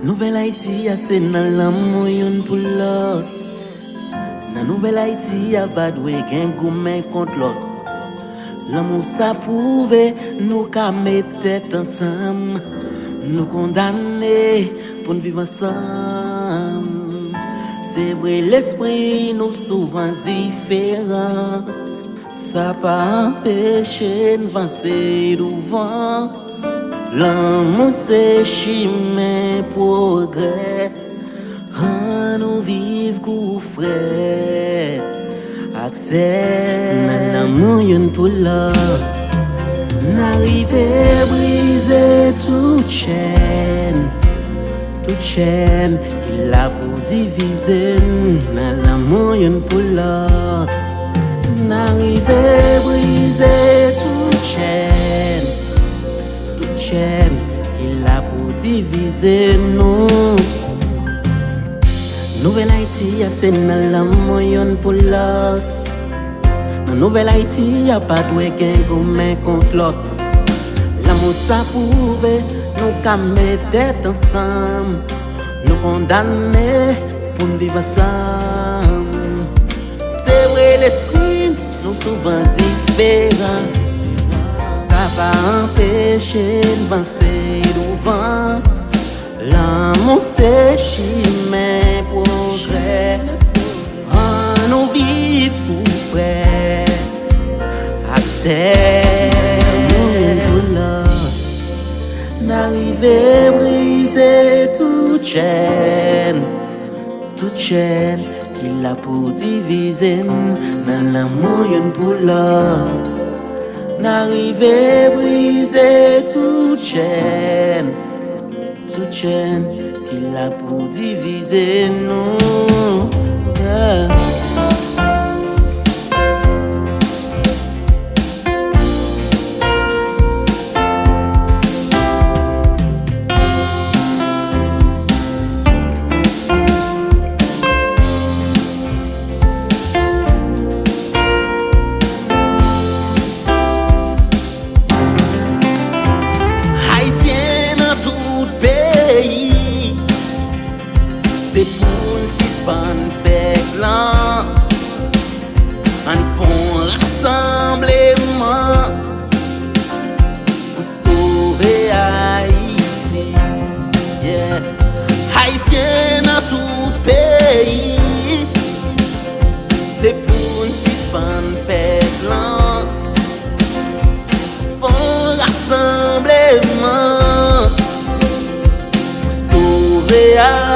Nouvelle Haïti, c'est dans l'amour yon pour l'autre. Dans Nouvelle Haïti, y'a pas de gain gourmet contre l'autre. L'amour ça prouve, nous qu'à mettre tête ensemble. Nous condamner pour nous vivre ensemble. C'est vrai, l'esprit nous souvent différent. Ça pas empêché d'avancer devant. L'amour c'est chemin progrès. Nous vivre coup frère. Accès l'amour y'en pour l'autre. N'arriver briser toute chaîne qu'il a pour diviser. L'amour y'en pour l'autre. N'arriver briser toute chaîne qu'il a pour diviser nous. Nouvelle Haïti, c'est dans l'amour y'en pour l'autre. Dans Nouvelle Haïti, y'a pas de gain gourmet contre l'autre. L'amour ça prouve, nous qu'à mettre tête ensemble. Nous condamner pour nous vivre ensemble. C'est vrai, l'esprit nous souvent différents. Ça va empêcher d'avancer devant. L'amour c'est chemin progrès. Nous vivons pour frère. Accès pour l'autre. N'arriver briser toute chaîne qu'il a pour diviser. Dans l'amour y'en pour l'autre. N'arriver briser toute chaîne qu'il a pour diviser nous. Yeah. C'est pour une suspendre fait blanc. En font rassemblement pour sauver Haïti. Yeah. Haïtien dans tout pays. C'est pour une suspendre fait blanc. Font rassemblement pour sauver Haïti.